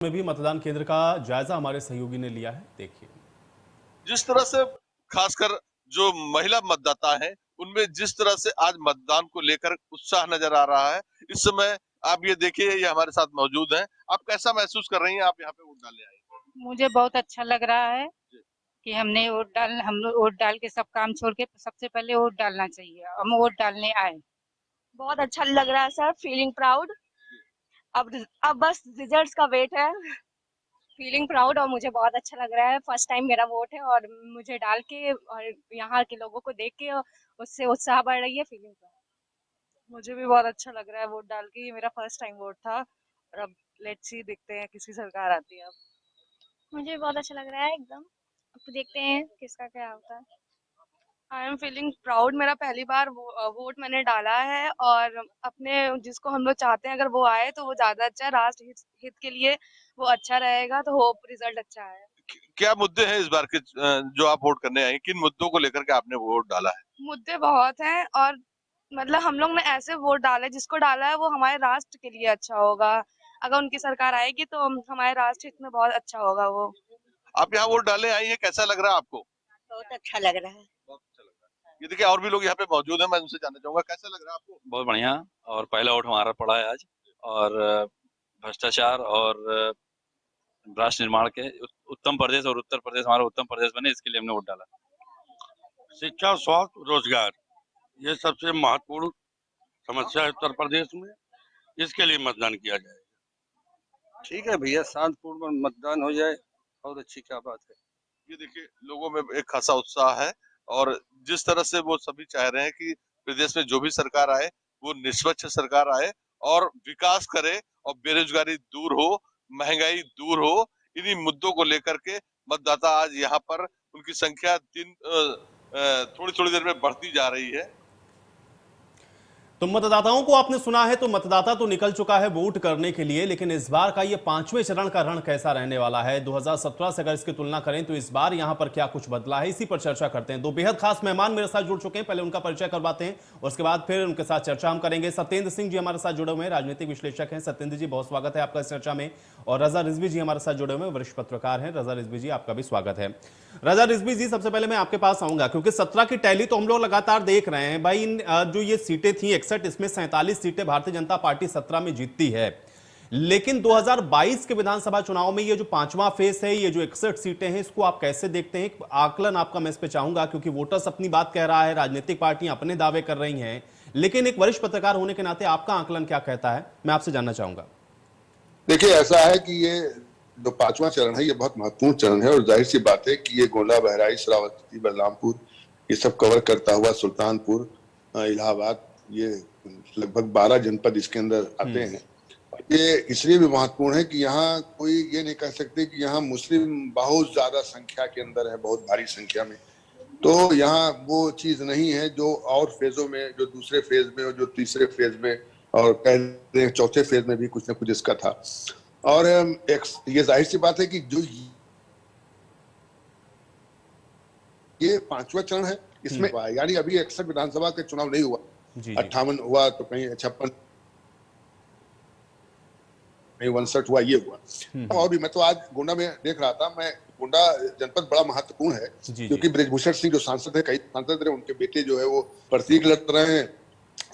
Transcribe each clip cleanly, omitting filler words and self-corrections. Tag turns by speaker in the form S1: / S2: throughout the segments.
S1: में भी मतदान केंद्र का जायजा हमारे सहयोगी ने लिया है, देखिए।
S2: जिस तरह से खासकर जो महिला मतदाता हैं, उनमें जिस तरह से आज मतदान को लेकर उत्साह नजर आ रहा है, इस समय आप ये देखिए, ये हमारे साथ मौजूद हैं। आप कैसा महसूस कर रही हैं? आप यहाँ पे वोट डालने आई हैं।
S3: मुझे बहुत अच्छा लग रहा है कि हम लोग वोट डाल के सब काम छोड़ के सबसे पहले वोट डालना चाहिए। हम वोट डालने आए।
S4: बहुत अच्छा लग रहा है सर, फीलिंग प्राउड। अब बस रिजल्ट्स का वेट है। फीलिंग प्राउड और मुझे बहुत अच्छा लग रहा है। फर्स्ट टाइम मेरा वोट है और मुझे डाल के और यहाँ के लोगों को देख के उससे उत्साह बढ़ रही है। Feeling proud. मुझे भी बहुत अच्छा लग रहा है वोट डाल के। ये मेरा फर्स्ट टाइम वोट था और अब लेट्स सी, देखते हैं किसकी सरकार आती है। अब
S5: मुझे बहुत अच्छा लग रहा है एकदम। अब देखते हैं किसका क्या होता है।
S4: I am feeling proud. मेरा पहली बार वोट मैंने डाला है और अपने जिसको हम लोग चाहते हैं अगर वो आए तो वो ज्यादा अच्छा है। राष्ट्र हित के लिए वो अच्छा रहेगा, तो होप रिजल्ट अच्छा है।
S2: क्या मुद्दे हैं इस बार के जो आप वोट करने आए हैं? किन मुद्दों को लेकर के आपने वोट डाला है?
S4: मुद्दे बहुत हैं और मतलब हम लोग ने ऐसे वोट डाले, जिसको डाला है वो हमारे राष्ट्र के लिए अच्छा होगा। अगर उनकी सरकार आएगी तो हमारे राष्ट्र हित में बहुत अच्छा होगा वो।
S2: आप यहाँ वोट डालने आई हैं, कैसा लग रहा है आपको?
S6: बहुत अच्छा लग रहा है।
S2: बहुत अच्छा लग रहा है। ये देखिए, और भी लोग यहाँ पे मौजूद हैं, मैं उनसे जानना चाहूंगा कैसा लग रहा है आपको?
S7: बहुत बढ़िया। और पहला वोट हमारा पड़ा है आज। और भ्रष्टाचार और राष्ट्र निर्माण के उत्तम प्रदेश और उत्तर प्रदेश हमारा उत्तम प्रदेश बने, इसके लिए हमने वोट डाला।
S8: शिक्षा, स्वास्थ्य, रोजगार, ये सबसे महत्वपूर्ण समस्या है उत्तर प्रदेश में। इसके लिए मतदान किया जाए।
S9: ठीक है भैया, शांतिपूर्ण मतदान हो जाए, बहुत अच्छी क्या बात है।
S2: ये देखिए, लोगों में एक खासा उत्साह है और जिस तरह से वो सभी चाह रहे हैं कि प्रदेश में जो भी सरकार आए वो निष्पक्ष सरकार आए और विकास करे और बेरोजगारी दूर हो, महंगाई दूर हो। इन्हीं मुद्दों को लेकर के मतदाता आज यहाँ पर, उनकी संख्या दिन थोड़ी थोड़ी देर में बढ़ती जा रही है।
S1: तो मतदाताओं को आपने सुना है, तो मतदाता तो निकल चुका है वोट करने के लिए, लेकिन इस बार का ये 5वें चरण का रण कैसा रहने वाला है 2017 से अगर इसकी तुलना करें तो इस बार यहां पर क्या कुछ बदला है, इसी पर चर्चा करते हैं। दो बेहद खास मेहमान मेरे साथ जुड़ चुके हैं, पहले उनका परिचय करवाते हैं और उसके बाद फिर उनके साथ चर्चा हम करेंगे। सत्येंद्र सिंह जी हमारे साथ जुड़े हुए हैं, राजनीतिक विश्लेषक हैं। सत्येंद्र जी, बहुत स्वागत है आपका इस चर्चा में। और रजा रिजवी जी हमारे साथ जुड़े हुए हैं, वरिष्ठ पत्रकार हैं। रजा रिजवी जी, आपका भी स्वागत है। रजा रिजवी जी, सबसे पहले मैं आपके पास आऊंगा क्योंकि 17 की टैली तो हम लोग लगातार देख रहे हैं भाई। जो ये सीटें थी 61, इसमें 47 सीटें भारतीय जनता पार्टी 17 में जीतती है, लेकिन 2022 के विधानसभा चुनाव में ये जो 5वां फेस है, ये जो 61 सीटें हैं, इसको आप कैसे देखते हैं? आकलन आपका मैं इस पे चाहूंगा क्योंकि वोटर्स अपनी बात कह रहा है, राजनीतिक पार्टियां अपने दावे कर रही हैं, लेकिन एक वरिष्ठ पत्रकार होने के नाते आपका आकलन क्या कहता है, मैं आपसे जानना चाहूंगा।
S10: देखिए, ऐसा है कि ये जो 5वां चरण है ये बहुत महत्वपूर्ण चरण है और जाहिर सी बात है कि ये गोंडा, बहराइच, श्रावस्ती, बलरामपुर ये सब कवर करता हुआ सुल्तानपुर, इलाहाबाद, ये लगभग 12 जनपद इसके अंदर आते हैं। ये इसलिए भी महत्वपूर्ण है कि यहाँ कोई ये नहीं कह सकते कि यहाँ मुस्लिम बहुत ज्यादा संख्या के अंदर है, बहुत भारी संख्या में। तो यहाँ वो चीज नहीं है जो और फेजों में, जो दूसरे फेज में और जो तीसरे फेज में और कह रहे हैं चौथे फेज में भी कुछ न कुछ इसका था। और ये जाहिर सी बात है कि जो ये 5वां चरण है, इसमें यानी अभी 61 विधानसभा का चुनाव नहीं हुआ, 58 हुआ तो कहीं 56, कहीं 59 हुआ, ये हुआ। और भी मैं तो आज गोंडा में देख रहा था, मैं गोंडा जनपद बड़ा महत्वपूर्ण है क्योंकि ब्रजभूषण सिंह जो सांसद है, कई सांसद रहे, उनके बेटे जो है वो प्रतीक लड़ रहे हैं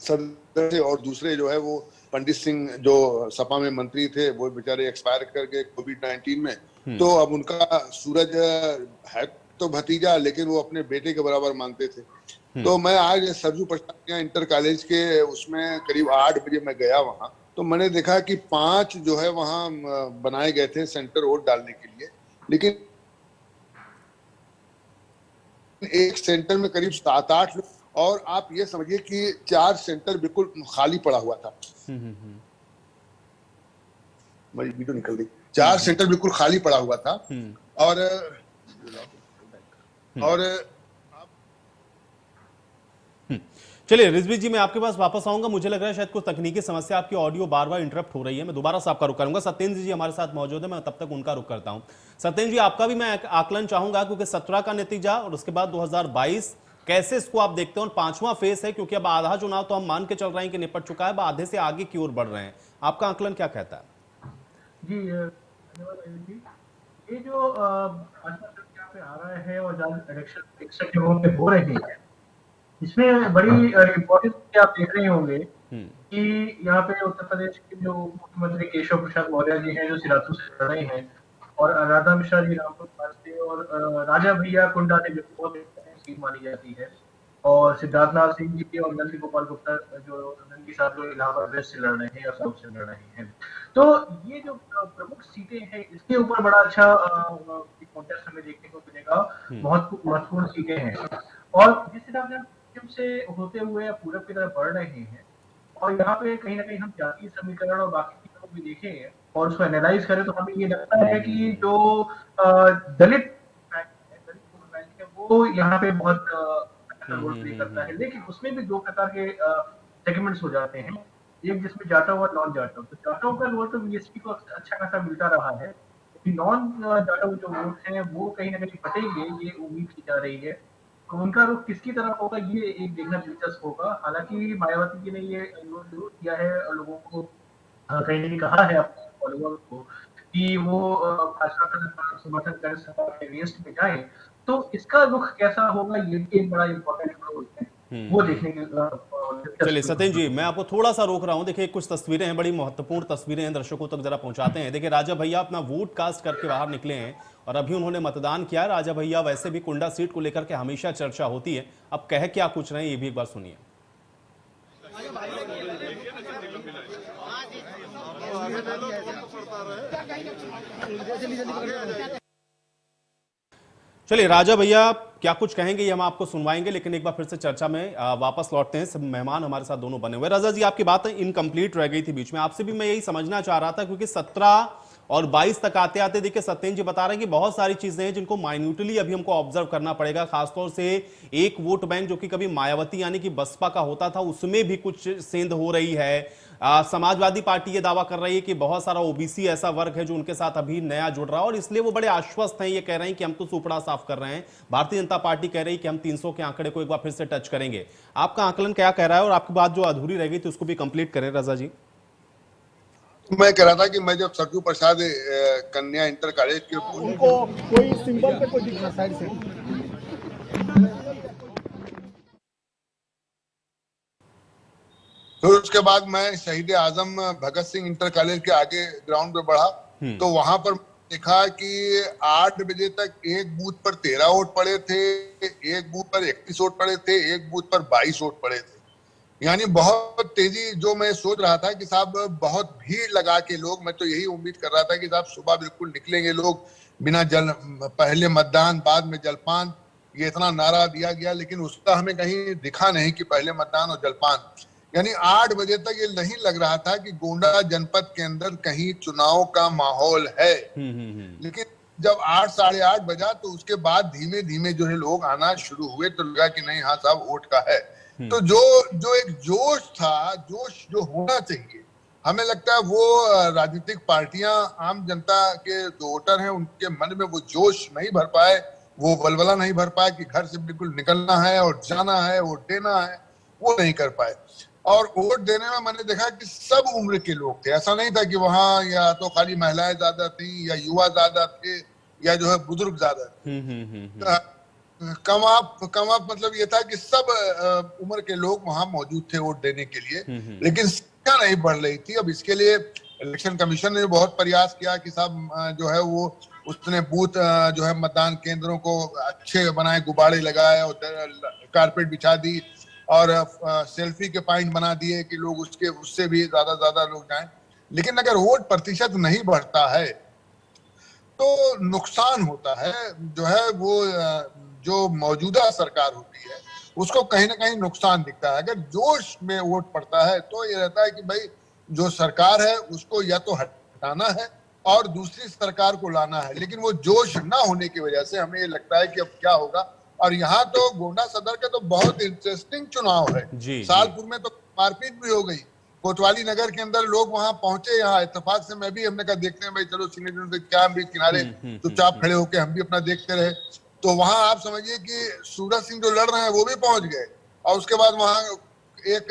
S10: सदस्य से, और दूसरे जो है वो पंडित सिंह जो सपा में मंत्री थे, वो बेचारे एक्सपायर कर गए कोविड-19 में। तो अब उनका सूरज है तो भतीजा, लेकिन वो अपने बेटे के बराबर मानते थे। तो मैं आज सरजू प्रसाद इंटर कॉलेज के उसमें करीब 8 बजे मैं गया वहां, तो मैंने देखा कि 5 जो है वहां बनाए गए थे सेंटर वोट डालने के लिए, लेकिन एक सेंटर में करीब 7-8 लोग, और आप ये समझिए कि 4 सेंटर बिल्कुल खाली पड़ा हुआ था। मेरी वीडियो निकल गई। 4 सेंटर बिल्कुल खाली पड़ा हुआ था। और
S1: चलिए रिजवी जी, मैं आपके पास वापस आऊंगा। मुझे लग रहा है शायद कुछ तकनीकी समस्या, आपकी ऑडियो बार बार इंटरप्ट हो रही है। मैं दोबारा से आपका रुख करूंगा। सत्येंद्र जी हमारे साथ मौजूद है, मैं तब तक उनका रुख करता हूं। सत्येंद्र जी, आपका भी मैं आकलन चाहूंगा क्योंकि 17 का नतीजा और उसके बाद 2022 कैसे इसको आप देखते हैं? और 5वां फेस है क्योंकि अब आधा चुनाव तो हम मान के चल रहे हैं कि निपट चुका है, अब आधे से आगे की ओर बढ़ रहे हैं। आपका आकलन क्या कहता है?
S11: जी, ये जो भाजपा यहाँ पे आ रहा है और जहाँ इलेक्शन जगहों पे हो रहे हैं, इसमें बड़ी इम्पोर्टेंट आप देख रहे होंगे कि यहाँ पे उत्तर प्रदेश के जो मुख्यमंत्री केशव प्रसाद मौर्य जी हैं, जो सिराथू से लड़ रहे हैं, और राधा मिश्रा जी रामपुर पास से, और राजा भैया कुंडा ने जो बहुत सीट मानी जाती है, और सिद्धार्थनाथ सिंह जी और नंदी गोपाल गुप्ता जो नंदी साहब जो इलाहाबाद वेस्ट से लड़ रहे हैं या साउथ से लड़ रहे हैं। तो ये जो प्रमुख सीटें हैं, इसके ऊपर बड़ा अच्छा कॉन्टेस्ट हमें देखने को मिलेगा। बहुत महत्वपूर्ण सीटें हैं, और जिस हिसाब से हम से होते हुए पूरब की तरफ बढ़ रहे हैं, और यहाँ पे कहीं ना कहीं हम जातीय समीकरण और बाकी चीजों को भी देखें और उसको एनालाइज करें, तो हमें ये लगता है कि जो दलित बैंक है वो यहाँ पे बहुत रोल प्ले करता है। लेकिन उसमें भी दो प्रकार के सेगमेंट्स हो जाते हैं, एक जिसमें जाटव और नॉन जाटव। तो जाटव का रोल तो बीएसपी को अच्छा खासा मिलता रहा है, नॉन जाटव जो वोट हैं वो कहीं ना कहीं फटेंगे, ये उम्मीद की जा रही है। तो उनका रुख किसकी तरफ होगा, ये एक देखना दिलचस्प होगा। हालांकि मायावती जी ने ये अनुरोध जरूर किया है और लोगों को कहीं ना कहीं कहा है अपने फॉलोअर्स को कि वो भाजपा का समर्थन कर सपा के अगेंस्ट में जाए। तो इसका रुख कैसा होगा, ये एक बड़ा इंपॉर्टेंट रोल है, वो देखने के।
S1: चलिए सत्येंद्र जी, मैं आपको थोड़ा सा रोक रहा हूं। देखिए कुछ तस्वीरें हैं, बड़ी महत्वपूर्ण तस्वीरें हैं, दर्शकों तक जरा पहुंचाते हैं। देखिए राजा भैया अपना वोट कास्ट करके बाहर निकले हैं और अभी उन्होंने मतदान किया। राजा भैया वैसे भी कुंडा सीट को लेकर के हमेशा चर्चा होती है, अब कह क्या कुछ रहे हैं ये भी एक बार सुनिए। चलिए राजा भैया क्या कुछ कहेंगे ये हम आपको सुनवाएंगे, लेकिन एक बार फिर से चर्चा में वापस लौटते हैं। सब मेहमान हमारे साथ दोनों बने हुए। राजा जी, आपकी बात इनकम्प्लीट रह गई थी बीच में, आपसे भी मैं यही समझना चाह रहा था, क्योंकि 17 और 22 तक आते आते देखिए सत्येंद्र जी बता रहे हैं कि बहुत सारी चीजें हैं जिनको माइन्यूटली अभी हमको ऑब्जर्व करना पड़ेगा। खासतौर से एक वोट बैंक जो कि कभी मायावती यानी कि बसपा का होता था, उसमें भी कुछ सेंध हो रही है। समाजवादी पार्टी ये दावा कर रही है कि बहुत सारा ओबीसी ऐसा वर्ग है जो उनके साथ अभी नया जुड़ रहा है और इसलिए वो बड़े आश्वस्त हैं, ये कह रहे हैं कि हम तो सुपड़ा साफ कर रहे हैं। भारतीय जनता पार्टी कह रही है कि हम 300 के आंकड़े को एक बार फिर से टच करेंगे। आपका आकलन क्या कह रहा है, और आपकी बात जो अधूरी रह गई थी उसको भी कंप्लीट करें रजा जी।
S10: मैं कह रहा था कि मैं जब सरजू प्रसाद कन्या इंटर कॉलेज के
S12: उनको कोई सिंबल पे कोई दिखना साइड से,
S10: फिर उसके बाद मैं शहीद आजम भगत सिंह इंटर कॉलेज के आगे ग्राउंड पे बढ़ा, तो वहां पर देखा कि 8 बजे तक एक बूथ पर 13 वोट पड़े थे, एक बूथ पर 31 वोट पड़े थे, एक बूथ पर 22 वोट पड़े थे। यानी बहुत तेजी, जो मैं सोच रहा था कि साहब बहुत भीड़ लगा के लोग, मैं तो यही उम्मीद कर रहा था कि साहब सुबह बिल्कुल निकलेंगे लोग बिना पहले मतदान बाद में जलपान, ये इतना नारा दिया गया, लेकिन उसका हमें कहीं दिखा नहीं कि पहले मतदान और जलपान। यानी 8 बजे तक ये नहीं लग रहा था कि गोंडा जनपद के अंदर कहीं चुनाव का माहौल है। लेकिन जब 8 साढ़े 8 बजा तो उसके बाद धीमे धीमे जो है लोग आना शुरू हुए, तो लगा कि नहीं हाँ साहब वोट का है। तो जो एक जोश था, जोश जो होना चाहिए, हमें लगता है वो राजनीतिक पार्टियां आम जनता के जो वोटर हैं उनके मन में वो जोश नहीं भर पाए, वो बलबला नहीं भर पाए कि घर से बिल्कुल निकलना है और जाना है, वोट देना है, वो नहीं कर पाए। और वोट देने में मैंने देखा कि सब उम्र के लोग थे, ऐसा नहीं था कि वहाँ या तो खाली महिलाएं ज्यादा थी या युवा ज्यादा थे या जो है बुजुर्ग ज्यादा थे। कम आप मतलब ये था कि सब उम्र के लोग वहां मौजूद थे वोट देने के लिए, लेकिन संख्या नहीं बढ़ रही थी। अब इसके लिए इलेक्शन कमीशन ने बहुत प्रयास किया कि साहब जो है वो उसने बूथ जो है मतदान केंद्रों को अच्छे बनाए, गुब्बारे लगाए और कारपेट बिछा दी और सेल्फी के पॉइंट बना दिए कि लोग उससे भी ज्यादा लोग जाएं। लेकिन अगर वोट प्रतिशत नहीं बढ़ता है तो नुकसान होता है, जो है वो जो मौजूदा सरकार होती है उसको कहीं ना कहीं नुकसान दिखता है। अगर जोश में वोट पड़ता है तो ये रहता है कि भाई जो सरकार है उसको या तो हटाना है और दूसरी सरकार को लाना है, लेकिन वो जोश ना होने की वजह से हमें ये लगता है कि अब क्या होगा। और यहाँ तो गोंडा सदर का तो बहुत इंटरेस्टिंग चुनाव है। सालपुर में तो मारपीट भी हो गई, कोतवाली नगर के अंदर लोग वहां पहुंचे, यहाँ इत्तेफाक से मैं भी, हमने कहा देखते हैं भाई चलो सीनियर क्या भी किनारे चुपचाप खड़े होके हम भी अपना देखते रहे। तो वहां आप समझिए कि सूरज सिंह जो लड़ रहे हैं वो भी पहुंच गए, और उसके बाद वहां एक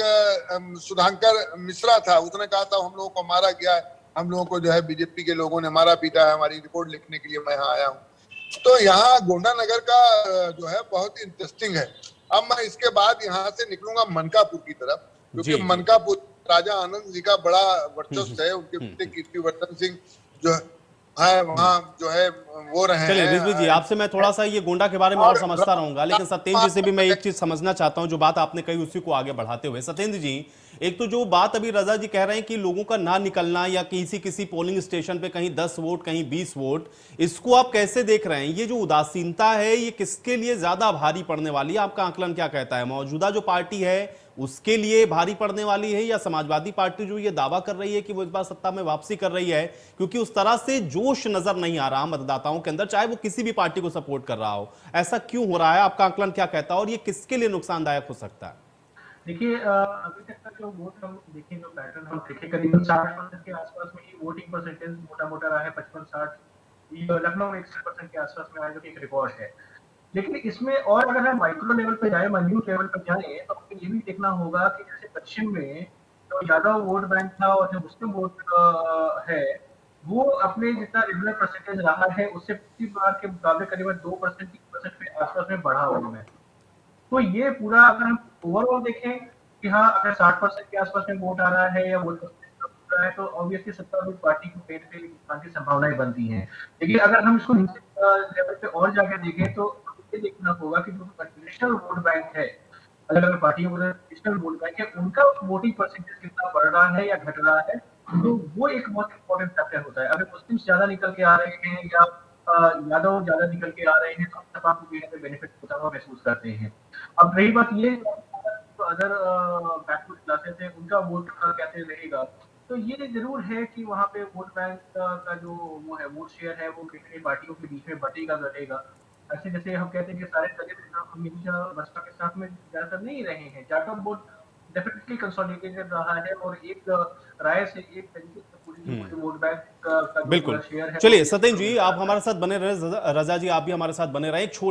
S10: सुधांकर मिश्रा था, उसने कहा था हम लोगों को मारा गया है। हम लोगों को जो है बीजेपी के लोगों ने मारा पीटा है, हमारी रिपोर्ट लिखने के लिए मैं यहाँ आया हूँ। तो यहाँ गोंडा नगर का जो है बहुत ही इंटरेस्टिंग है। अब मैं इसके बाद यहाँ से निकलूंगा मनकापुर की तरफ, क्योंकि मनकापुर राजा आनंद जी का बड़ा वर्चस्व है। उनके बेटे कीर्तिवर्धन सिंह जो है वहाँ जो है वो रहे।
S1: चलिए रिजवी जी, आपसे मैं थोड़ा सा ये गोंडा के बारे में और समझता रहूंगा, लेकिन सत्येंद्र जी से भी मैं एक चीज समझना चाहता हूं, जो बात आपने कही उसी को आगे बढ़ाते हुए। सत्येंद्र जी, एक तो जो बात अभी रजा जी कह रहे हैं कि लोगों का ना निकलना या किसी पोलिंग स्टेशन पे कहीं 10 वोट कहीं 20 वोट, इसको आप कैसे देख रहे हैं? ये जो उदासीनता है ये किसके लिए ज्यादा भारी पड़ने वाली है? आपका आकलन क्या कहता है? मौजूदा जो पार्टी है उसके लिए भारी पड़ने वाली है, या समाजवादी पार्टी जो ये दावा कर रही है कि वो इस बार सत्ता में वापसी कर रही है? क्योंकि उस तरह से जोश नजर नहीं आ रहा मतदाताओं के अंदर, चाहे वो किसी भी पार्टी को सपोर्ट कर रहा हो। ऐसा क्यों हो रहा है? आपका आकलन क्या कहता है और ये किसके लिए नुकसानदायक हो सकता है?
S11: देखिए, अभी तक का जो वोट हम देखें, जो पैटर्न हम देखें, करीबन 60% के आसपास में ही वोटिंग परसेंटेज मोटा मोटा रहा है। 55-60 लखनऊ में 61% के आसपास में आया, जो कि एक रिकॉर्ड है। लेकिन इसमें और अगर हम माइक्रो लेवल पे जाए, माइन्यूट लेवल पे जाए, तो हमें ये भी देखना होगा कि जैसे पश्चिम में जो यादव वोट बैंक था और जो मुस्लिम वोट है, वो अपने जितना रेगुलर परसेंटेज रहा है उससे पिछली बार के मुकाबले करीबन 2% 3% के आसपास में बढ़ा हुआ है। तो ये पूरा अगर हम ओवरऑल देखें कि हाँ, अगर 60% के आसपास में वोट आ रहा है या वोट रहा है, तो ऑब्वियसली सत्तारूढ़ पार्टी को पेट पे नुकसान की संभावनाएं बनती हैं। लेकिन अगर हम इसको नीचे लेवल पे और जाकर देखें, तो ये देखना होगा कि जो ट्रेडिशनल वोट बैंक है, अलग अलग पार्टियों का ट्रेडिशनल वोट बैंक है, उनका वोटिंग परसेंटेज कितना बढ़ रहा है या घट रहा है, तो वो एक बहुत इंपॉर्टेंट फैक्टर होता है। अगर मुस्लिम ज्यादा निकल के आ रहे हैं या यादव ज्यादा निकल के आ रहे हैं, तो सपा को भी बेनिफिट होता हुआ महसूस करते हैं। अब रही बात ये, तो अदर बैकवर्ड क्लासेस है, उनका वोट कैसे रहेगा, तो ये जरूर है कि वहाँ पे वोट बैंक का जो वो है, वोट शेयर है, वो कितनी पार्टियों के बीच में बटेगा घटेगा। ऐसे जैसे हम कहते हैं कि सारे दलित हमेशा बसपा के साथ में ज्यादातर नहीं रहे हैं। जाटव वोट डेफिनेटली कंसोलिडेटेड रहा है और एक राय से एक तरीके से पूरी वोट बैंक का
S1: बिल्कुल।
S11: शेयर है।
S1: चलिए सत्येंद्र जी, आप हमारे साथ बने रहे, रजा जी आप भी हमारे साथ बने रहे।